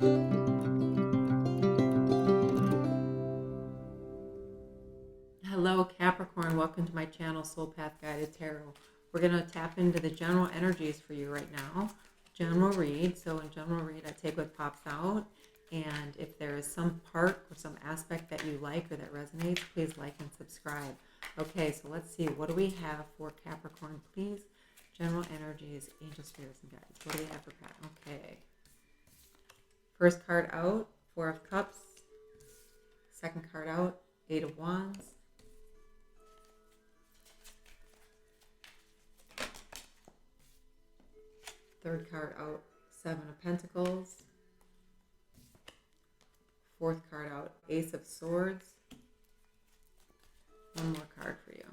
Hello Capricorn, welcome to my channel Soul Path Guided Tarot. We're going to tap into the general energies for you right now. General read. So in general read, I take what pops out, and if there is some part or some aspect that you like or that resonates, please like and subscribe. Okay, so let's see, what do we have for Capricorn, please? General energies, angel spirits and guides. What do we have for Capricorn? Okay. First card out, Four of Cups. Second card out, Eight of Wands. Third card out, Seven of Pentacles. Fourth card out, Ace of Swords. One more card for you.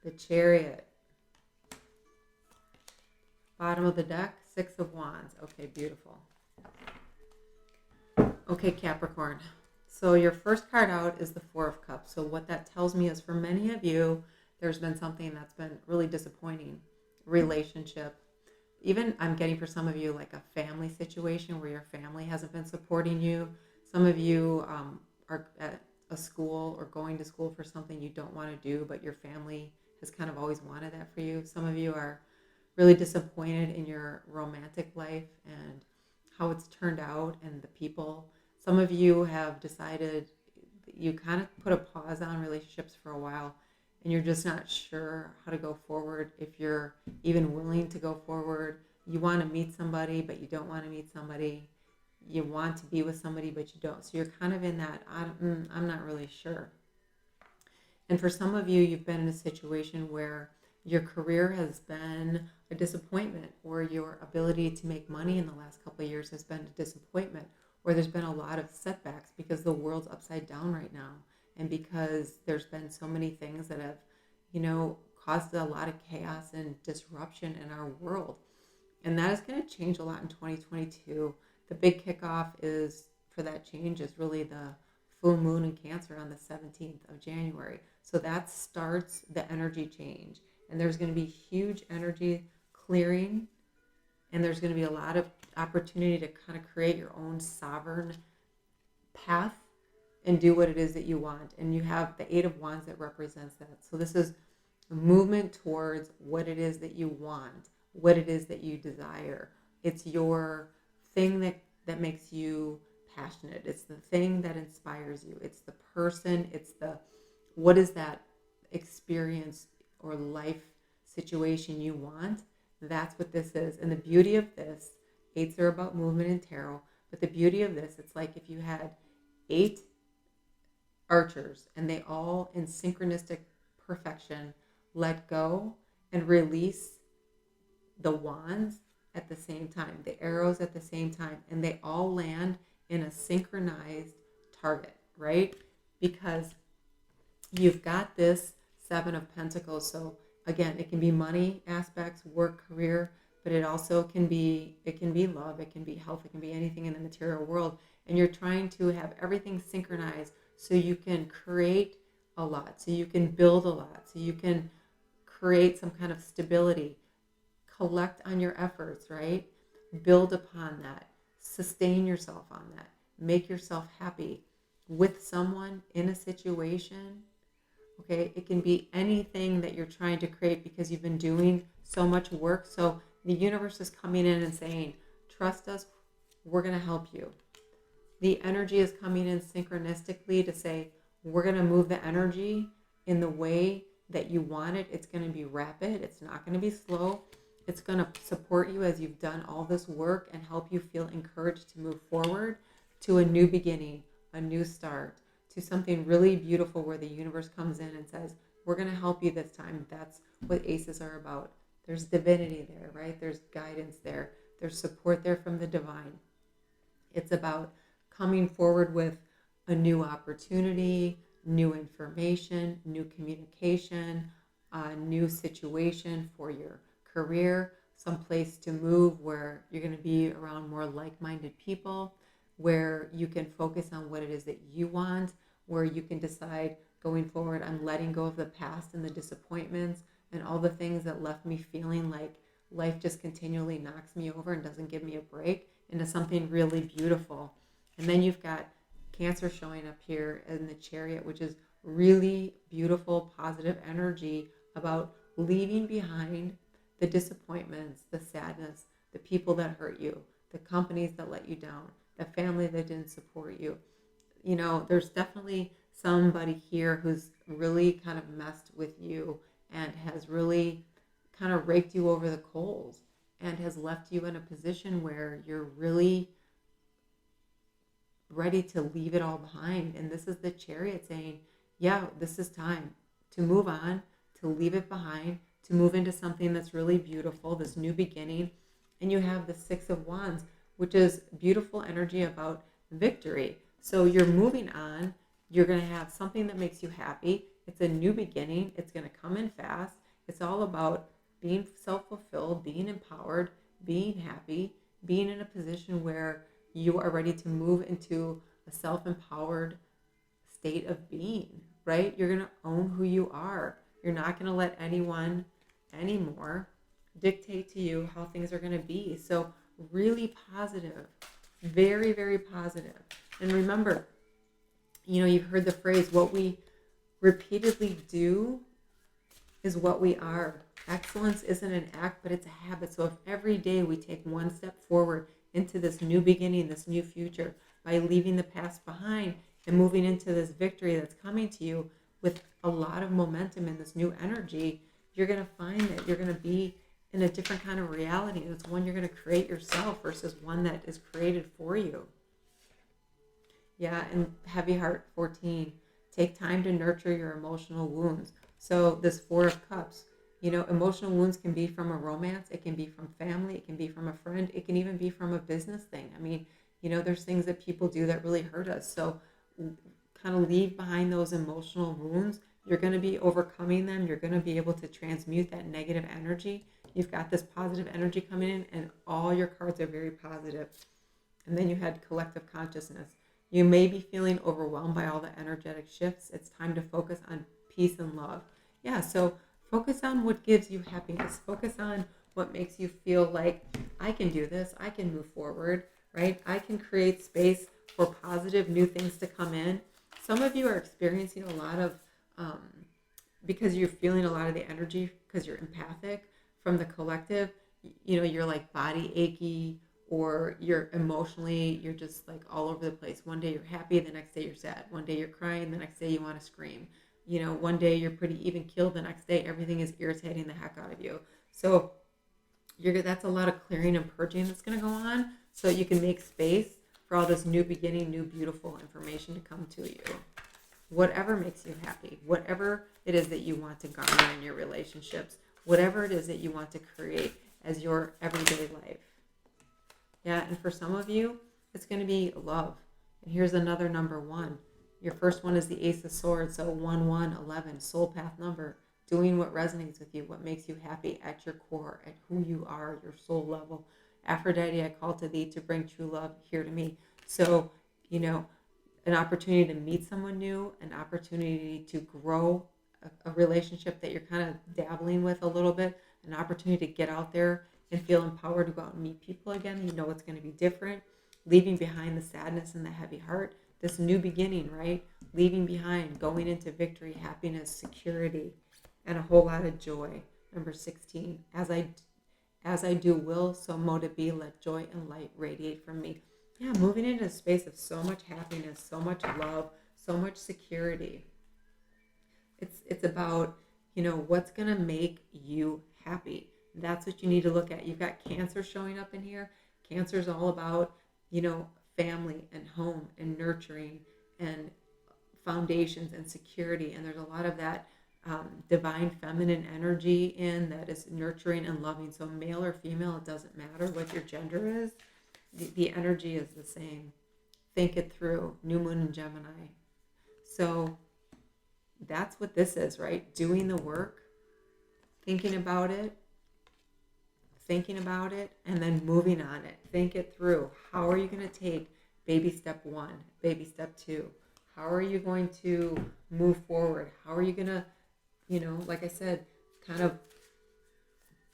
The Chariot. Bottom of the deck, Six of Wands. Okay, beautiful. Okay, Capricorn. So your first card out is the Four of Cups. So what that tells me is for many of you, there's been something that's been really disappointing. Relationship. Even I'm getting for some of you like a family situation where your family hasn't been supporting you. Some of you are at a school or going to school for something you don't want to do, but your family has kind of always wanted that for you. Some of you are really disappointed in your romantic life and how it's turned out and the people. Some of you have decided you kind of put a pause on relationships for a while and you're just not sure how to go forward, if you're even willing to go forward. You want to meet somebody, but you don't want to meet somebody. You want to be with somebody, but you don't. So you're kind of in that, I'm not really sure. And for some of you, you've been in a situation where your career has been a disappointment, or your ability to make money in the last couple of years has been a disappointment, or there's been a lot of setbacks because the world's upside down right now, and because there's been so many things that have, caused a lot of chaos and disruption in our world. And that is going to change a lot in 2022. The big kickoff is for that change is really the full moon in Cancer on the 17th of January. So that starts the energy change. And there's going to be huge energy clearing. And there's going to be a lot of opportunity to kind of create your own sovereign path and do what it is that you want. And you have the Eight of Wands that represents that. So this is a movement towards what it is that you want, what it is that you desire. It's your thing that makes you passionate. It's the thing that inspires you. It's the person. It's what is that experience or life situation you want. That's what this is. And the beauty of this, eights are about movement in tarot, but the beauty of this, it's like if you had 8 archers and they all in synchronistic perfection let go and release the wands at the same time, the arrows at the same time, and they all land in a synchronized target, right? Because you've got this Seven of Pentacles. So again, it can be money aspects, work, career, but it also can be love, it can be health, it can be anything in the material world. And you're trying to have everything synchronized so you can create a lot, so you can build a lot, so you can create some kind of stability, collect on your efforts, right? Build upon that, sustain yourself on that, make yourself happy with someone in a situation. Okay, it can be anything that you're trying to create because you've been doing so much work. So the universe is coming in and saying, trust us, we're going to help you. The energy is coming in synchronistically to say, we're going to move the energy in the way that you want it. It's going to be rapid. It's not going to be slow. It's going to support you as you've done all this work and help you feel encouraged to move forward to a new beginning, a new start, to something really beautiful where the universe comes in and says, we're going to help you this time. That's what aces are about. There's divinity there, right? There's guidance there. There's support there from the divine. It's about coming forward with a new opportunity, new information, new communication, a new situation for your career, some place to move where you're going to be around more like-minded people, where you can focus on what it is that you want, where you can decide going forward, I'm letting go of the past and the disappointments, and all the things that left me feeling like life just continually knocks me over and doesn't give me a break, into something really beautiful. And then you've got Cancer showing up here in the Chariot, which is really beautiful, positive energy about leaving behind the disappointments, the sadness, the people that hurt you, the companies that let you down, the family that didn't support you. There's definitely somebody here who's really kind of messed with you and has really kind of raked you over the coals and has left you in a position where you're really ready to leave it all behind. And this is the Chariot saying, yeah, this is time to move on, to leave it behind, to move into something that's really beautiful, this new beginning. And you have the Six of Wands, which is beautiful energy about victory. So you're moving on. You're going to have something that makes you happy. It's a new beginning. It's going to come in fast. It's all about being self-fulfilled, being empowered, being happy, being in a position where you are ready to move into a self-empowered state of being, right? You're going to own who you are. You're not going to let anyone anymore dictate to you how things are going to be. So really positive, very, very positive. And remember, you've heard the phrase, what we repeatedly do is what we are. Excellence isn't an act, but it's a habit. So if every day we take one step forward into this new beginning, this new future, by leaving the past behind and moving into this victory that's coming to you with a lot of momentum and this new energy, you're going to find that you're going to be in a different kind of reality. And it's one you're going to create yourself versus one that is created for you. Yeah, and Heavy Heart 14, take time to nurture your emotional wounds. So this Four of Cups, emotional wounds can be from a romance, it can be from family, it can be from a friend, it can even be from a business thing. I mean, there's things that people do that really hurt us. So kind of leave behind those emotional wounds. You're going to be overcoming them. You're going to be able to transmute that negative energy. You've got this positive energy coming in, and all your cards are very positive. And then you had collective consciousness. You may be feeling overwhelmed by all the energetic shifts. It's time to focus on peace and love. Yeah, so focus on what gives you happiness. Focus on what makes you feel like, I can do this. I can move forward, right? I can create space for positive new things to come in. Some of you are experiencing a lot of, because you're feeling a lot of the energy because you're empathic from the collective, you're like body achy, or you're just like all over the place. One day you're happy, the next day you're sad. One day you're crying, the next day you want to scream. One day you're pretty even keeled, the next day everything is irritating the heck out of you. So that's a lot of clearing and purging that's going to go on, so you can make space for all this new beginning, new beautiful information to come to you. Whatever makes you happy, whatever it is that you want to garner in your relationships, whatever it is that you want to create as your everyday life. Yeah, and for some of you, it's going to be love. And here's another number 1. Your first one is the Ace of Swords, so 1111, soul path number, doing what resonates with you, what makes you happy at your core, at who you are, your soul level. Aphrodite, I call to thee to bring true love here to me. So, an opportunity to meet someone new, an opportunity to grow a relationship that you're kind of dabbling with a little bit, an opportunity to get out there and feel empowered to go out and meet people again. It's going to be different. Leaving behind the sadness and the heavy heart. This new beginning, right? Leaving behind, going into victory, happiness, security, and a whole lot of joy. Number 16, as I do will, so mote it be, let joy and light radiate from me. Yeah, moving into a space of so much happiness, so much love, so much security. It's about, what's going to make you happy. That's what you need to look at. You've got Cancer showing up in here. Cancer is all about, family and home and nurturing and foundations and security. And there's a lot of that divine feminine energy in that is nurturing and loving. So male or female, it doesn't matter what your gender is. The energy is the same. Think it through. New moon in Gemini. So that's what this is, right? Doing the work, thinking about it, and then moving on it. Think it through. How are you going to take baby step 1, baby step 2? How are you going to move forward? How are you going to, like I said, kind of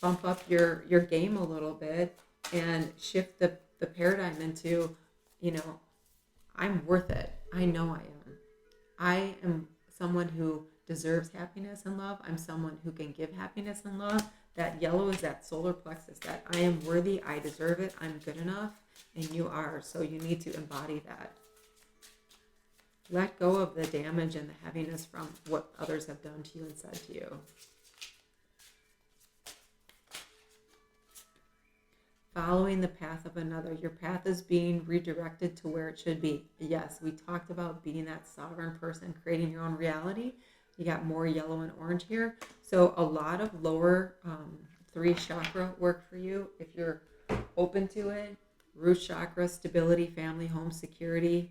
bump up your game a little bit and shift the paradigm into, I'm worth it. I know I am. I am someone who deserves happiness and love. I'm someone who can give happiness and love. That yellow is that solar plexus, that I am worthy, I deserve it, I'm good enough, and you are. So you need to embody that. Let go of the damage and the heaviness from what others have done to you and said to you. Following the path of another. Your path is being redirected to where it should be. Yes, we talked about being that sovereign person, creating your own reality. You got more yellow and orange here. So a lot of lower 3 chakra work for you if you're open to it. Root chakra, stability, family, home, security,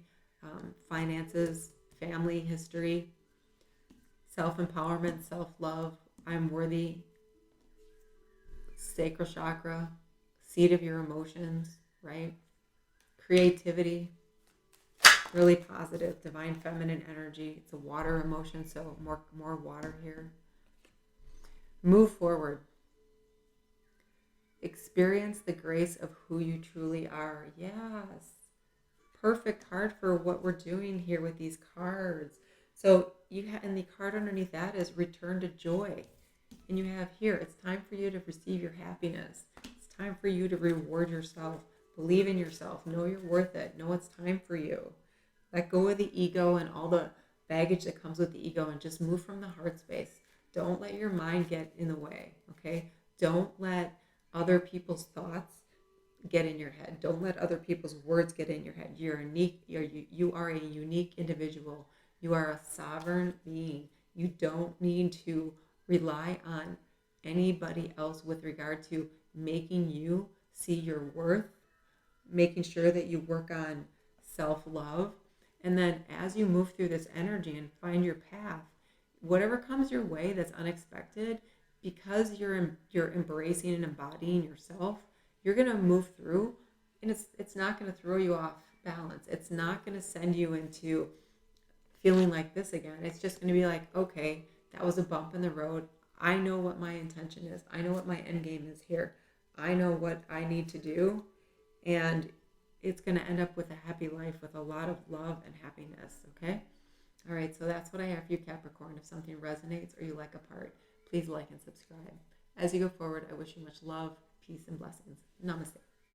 finances, family history, self-empowerment, self-love, I'm worthy, sacral chakra, seat of your emotions, right? Creativity, really positive, divine feminine energy. It's a water emotion, so more water here. Move forward. Experience the grace of who you truly are. Yes. Perfect card for what we're doing here with these cards. So and the card underneath that is return to joy. And you have here, it's time for you to receive your happiness. It's time for you to reward yourself. Believe in yourself. Know you're worth it. Know it's time for you. Let go of the ego and all the baggage that comes with the ego and just move from the heart space. Don't let your mind get in the way, okay? Don't let other people's thoughts get in your head. Don't let other people's words get in your head. You're unique. You are a unique individual. You are a sovereign being. You don't need to rely on anybody else with regard to making you see your worth, making sure that you work on self-love. And then as you move through this energy and find your path, whatever comes your way that's unexpected, because you're embracing and embodying yourself, you're going to move through, and it's not going to throw you off balance. It's not going to send you into feeling like this again. It's just going to be like, okay, that was a bump in the road. I know what my intention is. I know what my end game is here. I know what I need to do, and it's going to end up with a happy life with a lot of love and happiness, okay? All right, so that's what I have for you, Capricorn. If something resonates or you like a part, please like and subscribe. As you go forward, I wish you much love, peace, and blessings. Namaste.